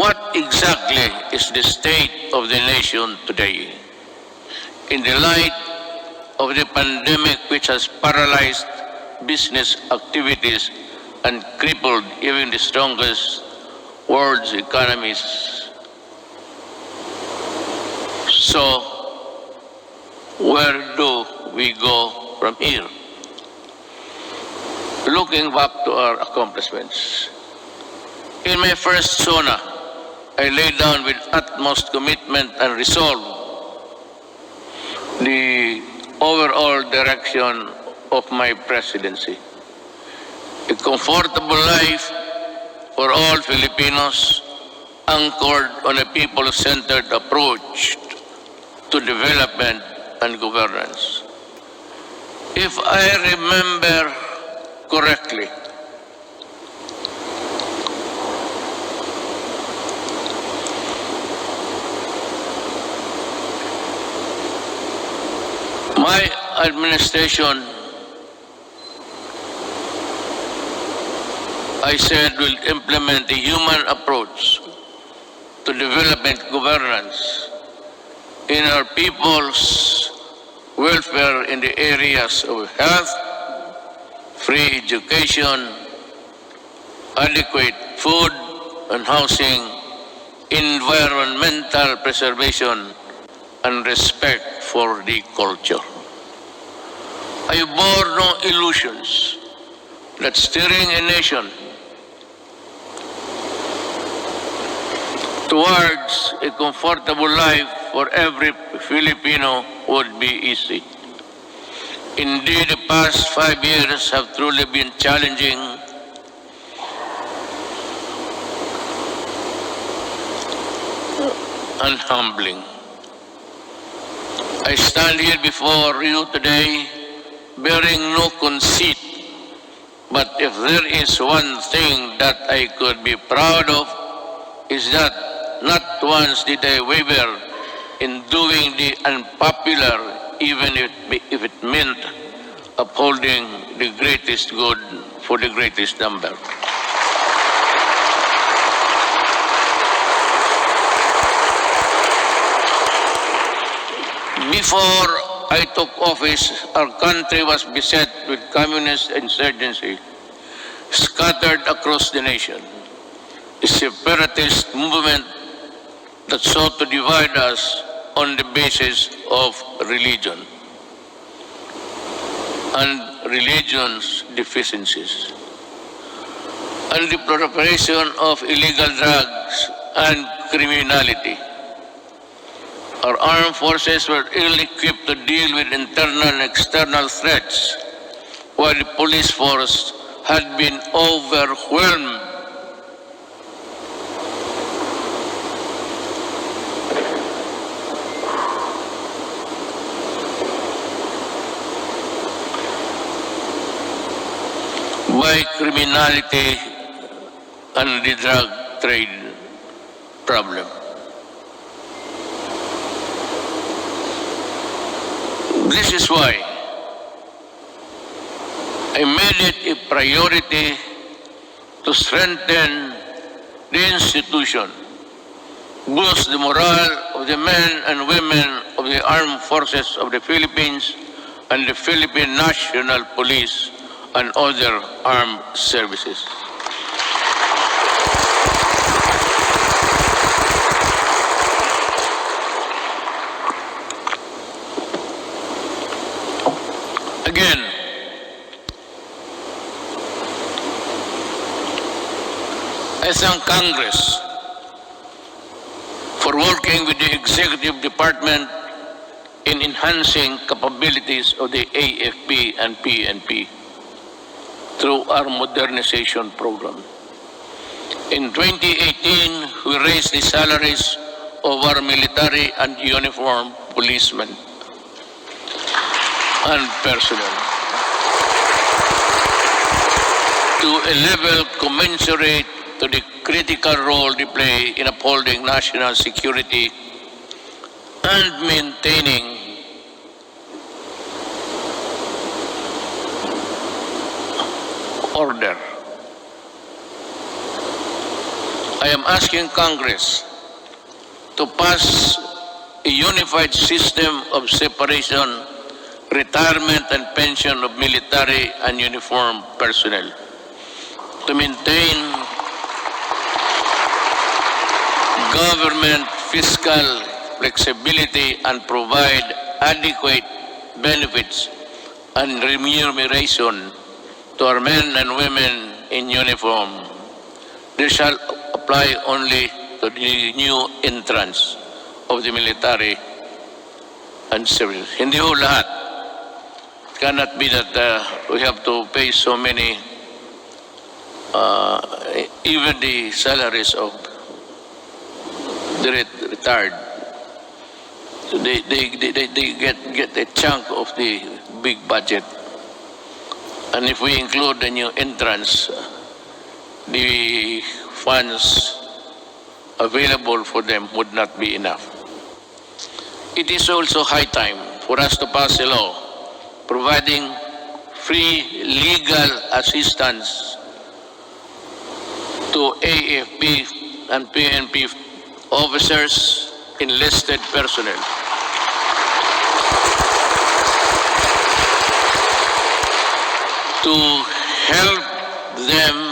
What exactly is the state of the nation today? In the light of the pandemic which has paralyzed business activities and crippled even the strongest world's economies. So, where do we go from here? Looking back to our accomplishments. In my first SONA, I laid down with utmost commitment and resolve the overall direction of my presidency. A comfortable life for all Filipinos anchored on a people-centered approach to development and governance. If I remember correctly, my administration, I said, will implement a human approach to development governance in our people's welfare in the areas of health, free education, adequate food and housing, environmental preservation, and respect for the culture. I bore no illusions that steering a nation towards a comfortable life for every Filipino would be easy. Indeed, the past 5 years have truly been challenging and humbling. I stand here before you today bearing no conceit, but if there is one thing that I could be proud of, is that not once did I waver in doing the unpopular, even if it meant upholding the greatest good for the greatest number. Before I took office, our country was beset with communist insurgency scattered across the nation. A separatist movement that sought to divide us on the basis of religion and religion's deficiencies, and the proliferation of illegal drugs and criminality. Our armed forces were ill-equipped to deal with internal and external threats, while the police force had been overwhelmed by criminality and the drug trade problem. This is why I made it a priority to strengthen the institution, boost the morale of the men and women of the armed forces of the Philippines and the Philippine National Police and other armed services. Again, I thank Congress for working with the Executive Department in enhancing capabilities of the AFP and PNP through our modernization program. In 2018, we raised the salaries of our military and uniformed policemen and personnel to a level commensurate to the critical role they play in upholding national security and maintaining order. I am asking Congress to pass a unified system of separation, retirement, and pension of military and uniformed personnel to maintain government fiscal flexibility and provide adequate benefits and remuneration to our men and women in uniform. This shall apply only to the new entrants of the military and civil. Hindi ho lahat. It cannot be that we have to pay so many, even the salaries of the retired. So they get a chunk of the big budget. And if we include the new entrants, the funds available for them would not be enough. It is also high time for us to pass a law providing free legal assistance to AFP and PNP officers, enlisted personnel. To help them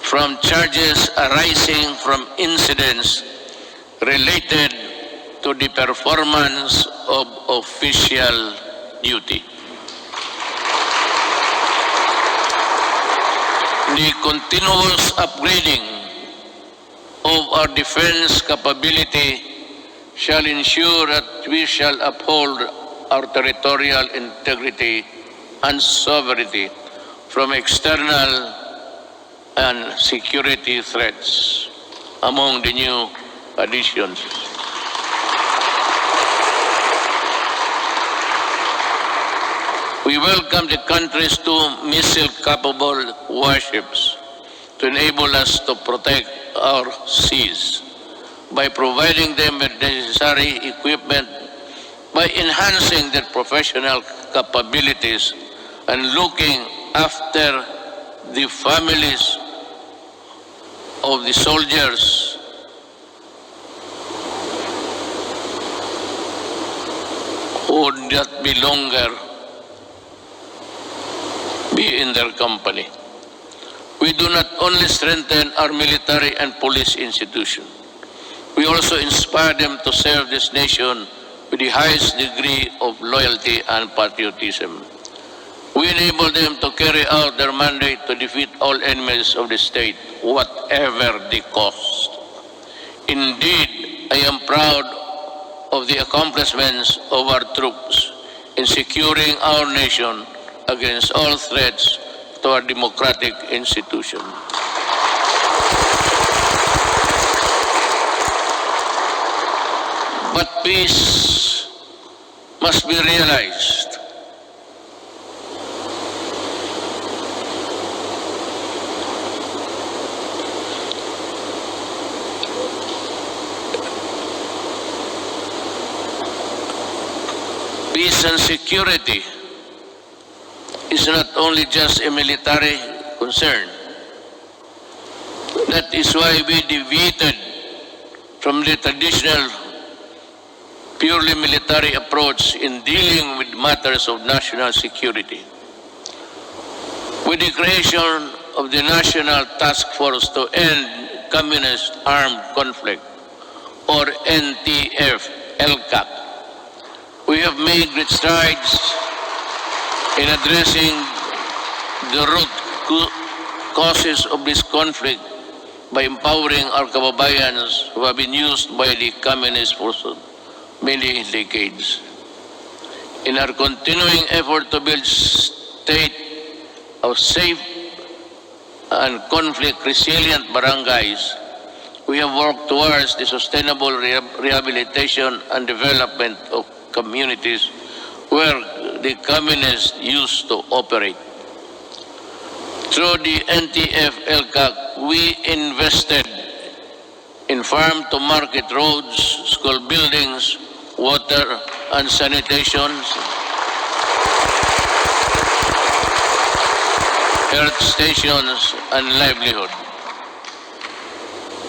from charges arising from incidents related to the performance of official duty. The continuous upgrading of our defense capability shall ensure that we shall uphold our territorial integrity and sovereignty from external and security threats among the new additions. We welcome the country's 2 missile-capable warships to enable us to protect our seas by providing them with necessary equipment, by enhancing their professional capabilities, and looking after the families of the soldiers who would not be longer be in their company. We do not only strengthen our military and police institution, we also inspire them to serve this nation with the highest degree of loyalty and patriotism. We enable them to carry out their mandate to defeat all enemies of the state, whatever the cost. Indeed, I am proud of the accomplishments of our troops in securing our nation against all threats to our democratic institution. But peace must be realized. Peace and security is not only just a military concern. That is why we deviated from the traditional purely military approach in dealing with matters of national security. With the creation of the National Task Force to End Communist Armed Conflict, or NTF-ELCAC, we have made great strides in addressing the root causes of this conflict by empowering our kababayans who have been used by the communist for many decades. In our continuing effort to build state of safe and conflict-resilient barangays, we have worked towards the sustainable rehabilitation and development of communities where the communists used to operate. Through the NTF-ELCAC, we invested in farm-to-market roads, school buildings, water and sanitation, health stations, and livelihood.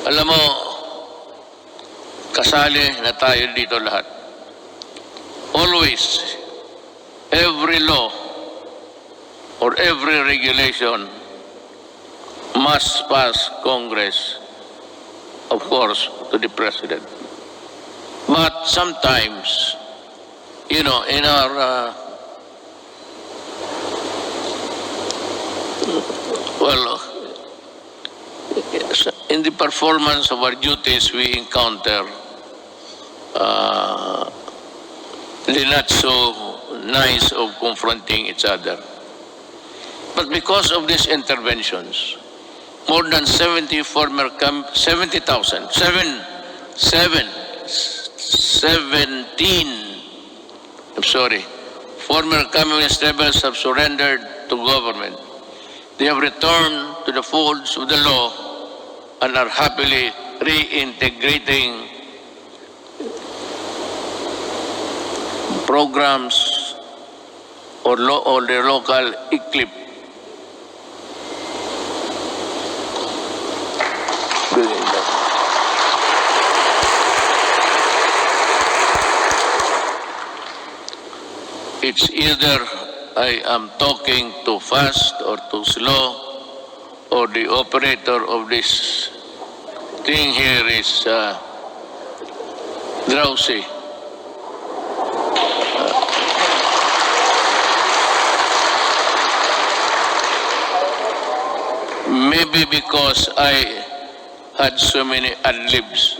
Alam mo, kasali na tayo dito lahat. Always, every law or every regulation must pass Congress, of course, to the President. But sometimes, you know, in our, in the performance of our duties, we encounter the not so nice of confronting each other. But because of these interventions, more than 70 former 17 former communist rebels have surrendered to government. They have returned to the folds of the law and are happily reintegrating programs or their local eclipse. It's either I am talking too fast or too slow, or the operator of this thing here is drowsy. Maybe because I had so many ad-libs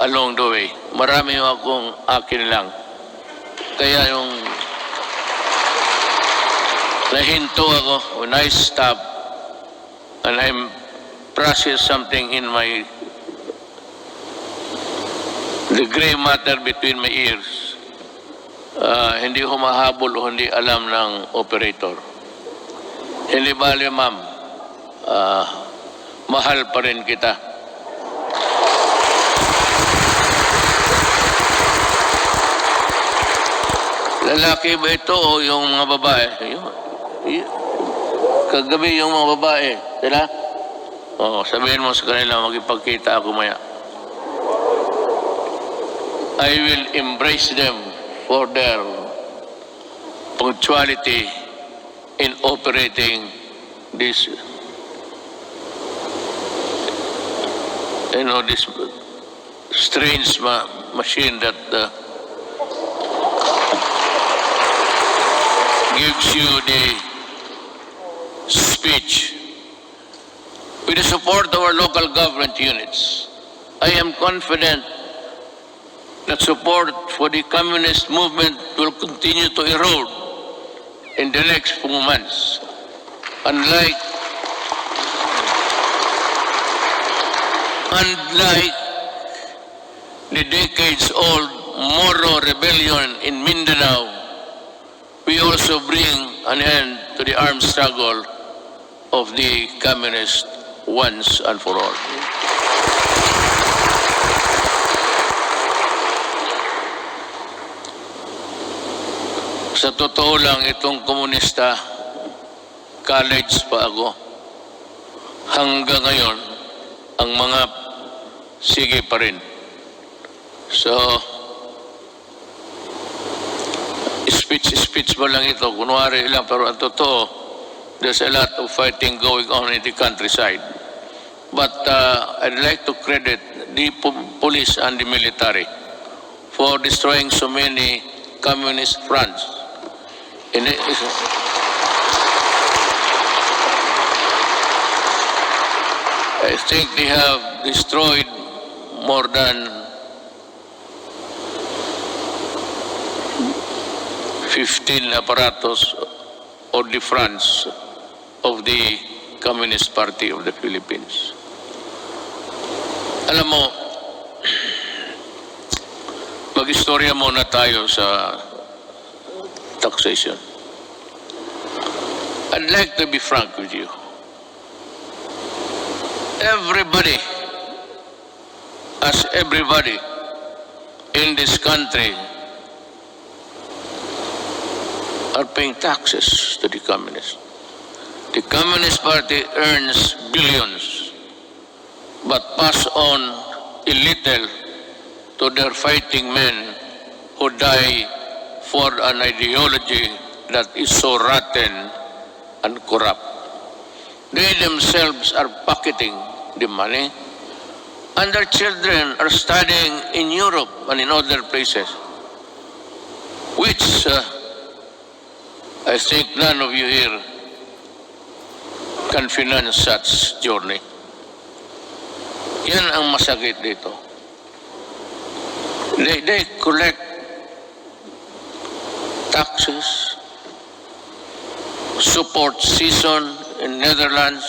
along the way. Marami akong akin lang. Kaya yung nahinto ako when I stop and I'm process something in the gray matter between my ears. Hindi humahabol o hindi alam ng operator. Hindi bale, ma'am. Mahal pa rin kita. Lalaki ba ito o yung mga babae? Kagabi yung mga babae, sila? Oo, sabihin mo sa kanila, magipagkita ako maya. I will embrace them for their punctuality in operating this, this strange machine that gives you the speech. With the support of our local government units, I am confident that support for the communist movement will continue to erode in the next few months. Unlike the decades-old Moro rebellion in Mindanao, we also bring an end to the armed struggle of the communists once and for all. Sa totoo lang, itong komunista, college pa ako. Hanggang ngayon, ang mga sige pa rin. So, speech mo lang ito, kunwari lang, pero ang totoo, there's a lot of fighting going on in the countryside. But I'd like to credit the police and the military for destroying so many communist fronts. I think they have destroyed more than 15 apparatus or the fronts of the Communist Party of the Philippines. Alam mo, mag-istorya muna tayo sa taxation. I'd like to be frank with you. Everybody in this country are paying taxes to the communists. The Communist Party earns billions. but pass on a little to their fighting men who die for an ideology that is so rotten and corrupt. They themselves are pocketing the money, and their children are studying in Europe and in other places, which I think none of you here can finance such journey. Yan ang masakit dito. They collect taxes, support season in Netherlands,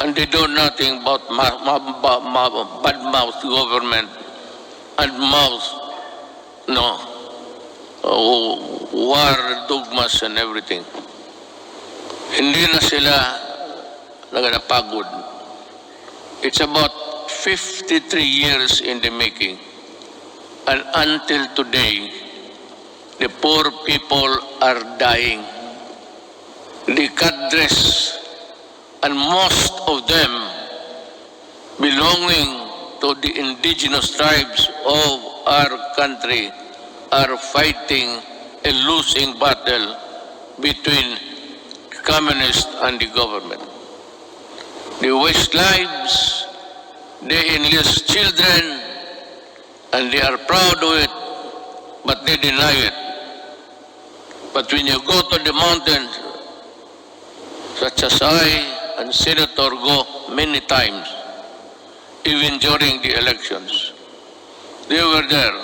and they do nothing but bad-mouth government and mouth war dogmas and everything. Hindi na sila nagpagod. It's about 53 years in the making. And until today, the poor people are dying. The cadres, and most of them belonging to the indigenous tribes of our country, are fighting a losing battle between communists and the government. They waste lives, they enlist children, and they are proud of it, but they deny it. But when you go to the mountains, such as I and Senator go many times, even during the elections, they were there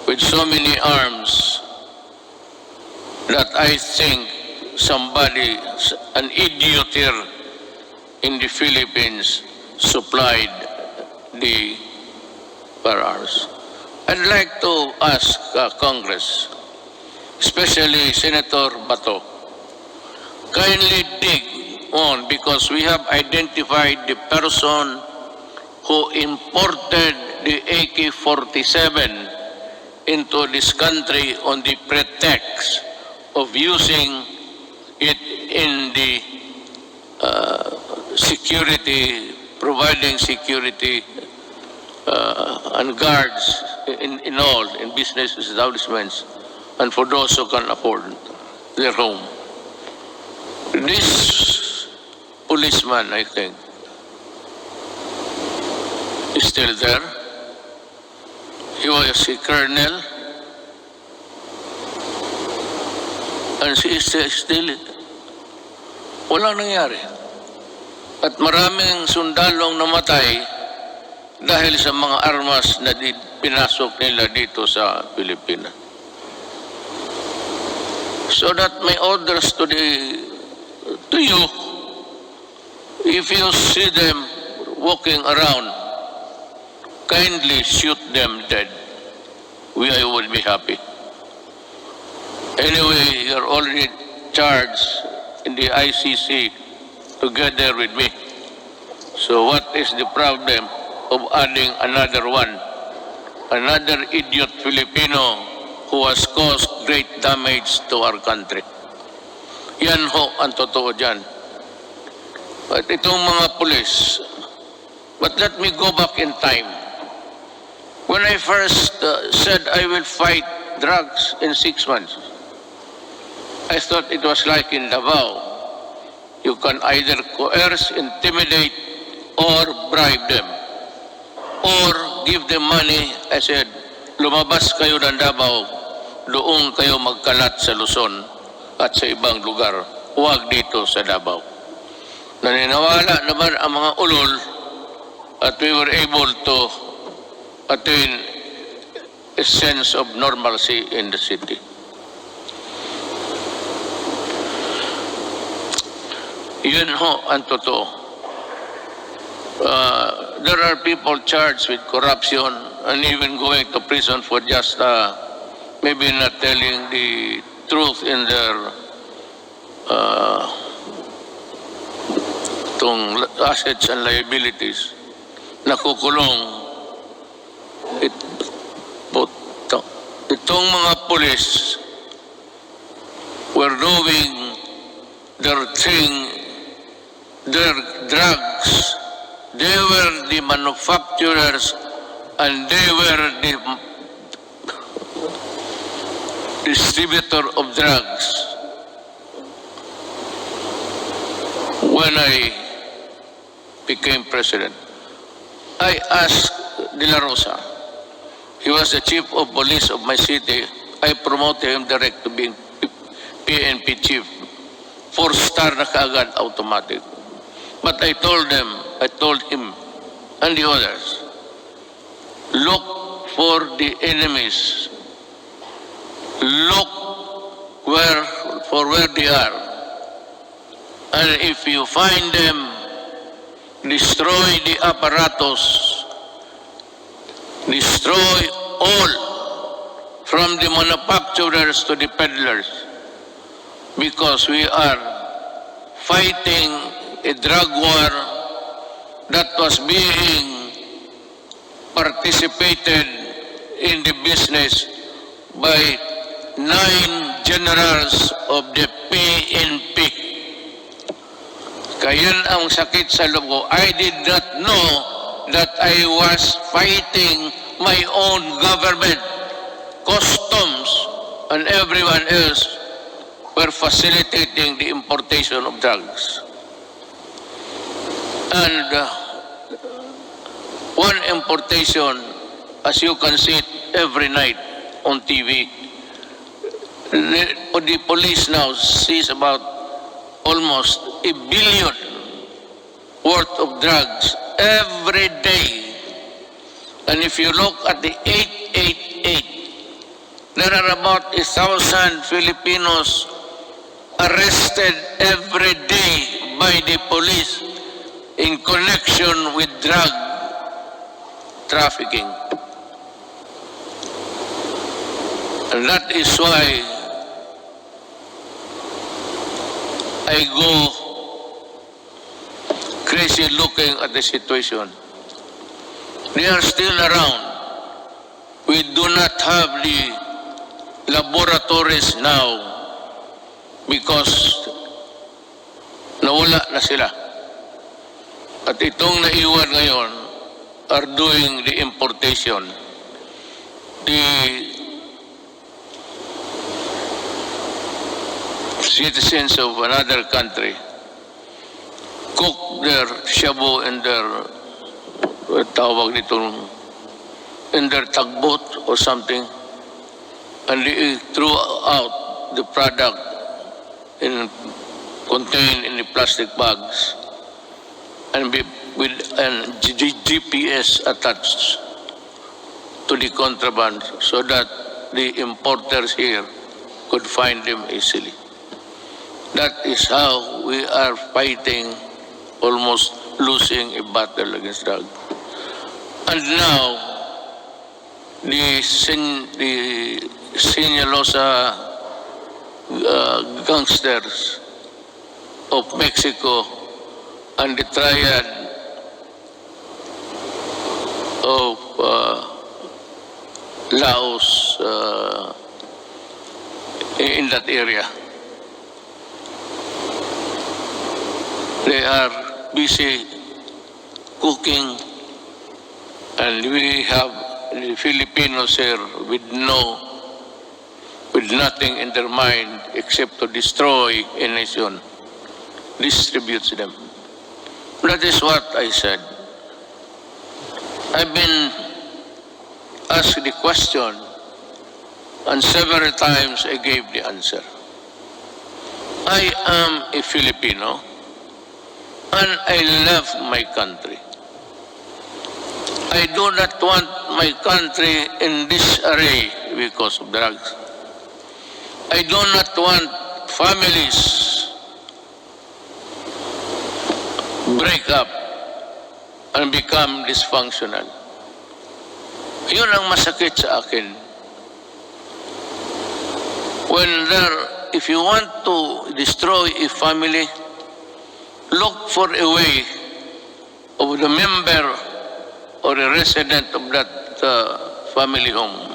with so many arms that I think somebody, an idiot here in the Philippines, supplied the firearms. I'd like to ask Congress, especially Senator Bato, kindly dig on, because we have identified the person who imported the AK-47 into this country on the pretext of using it in the security, providing security and guards in business establishments, and for those who can afford their home. This policeman, I think, is still there. He was a colonel, and she is still, walang nangyari. At maraming sundalong namatay dahil sa mga armas na pinasok nila dito sa Pilipinas. So that my orders to you, if you see them walking around, kindly shoot them dead. We will be happy. Anyway, you're already charged in the ICC together with me. So what is the problem of adding another one? Another idiot Filipino who has caused great damage to our country. Yan ho ang totoo dyan. At itong mga pulis, but let me go back in time. When I first said I will fight drugs in 6 months, I thought it was like in Davao. You can either coerce, intimidate, or bribe them, or give them money. I said, lumabas kayo ng Davao, doon kayo magkalat sa Luzon at sa ibang lugar. Huwag dito sa Davao. Naniniwala naman ang mga ulol at we were able to attain a sense of normalcy in the city. Yun ho ang totoo. There are people charged with corruption and even going to prison for just maybe not telling the truth in their assets and liabilities. Nakukulong. Itong mga pulis were doing their thing their drugs. They were the manufacturers and they were the distributor of drugs. When I became president, I asked De La Rosa. He was the chief of police of my city. I promoted him direct to being PNP chief. 4-star na kaagad, automatic. But I told him and the others, look for the enemies. Look for where they are. And if you find them, destroy the apparatus. Destroy all, from the manufacturers to the peddlers. Because we are fighting a drug war that was being participated in the business by 9 generals of the PNP. Kaya ang sakit sa loob ko, I did not know that I was fighting my own government. Customs and everyone else were facilitating the importation of drugs. And one importation, as you can see it every night on TV, the police now sees about almost $1 billion worth of drugs every day. And if you look at the 888, there are about 1,000 Filipinos arrested every day by the police in connection with drug trafficking. And that is why I go crazy looking at the situation. They are still around. We do not have the laboratories now because nawala na sila. At itong naiwan ngayon are doing the importation. The citizens of another country cook their shabu in their in their tugboat or something, and they threw out the product contained in the plastic bags and with GPS attached to the contraband so that the importers here could find them easily. That is how we are fighting, almost losing a battle against drugs. And now, the Sinaloa gangsters of Mexico and the triad of Laos in that area. They are busy cooking, and we have the Filipinos here with nothing in their mind except to destroy a nation, distributes them. That is what I said. I've been asked the question, and several times I gave the answer. I am a Filipino, and I love my country. I do not want my country in disarray because of drugs. I do not want families break up and become dysfunctional. Yun ang masakit sa akin. If you want to destroy a family, look for a way of the member or a resident of that family home.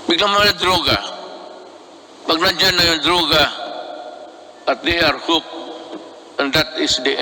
Biglang mga droga. Pag nandyan na yung droga at they are hooked, and that is the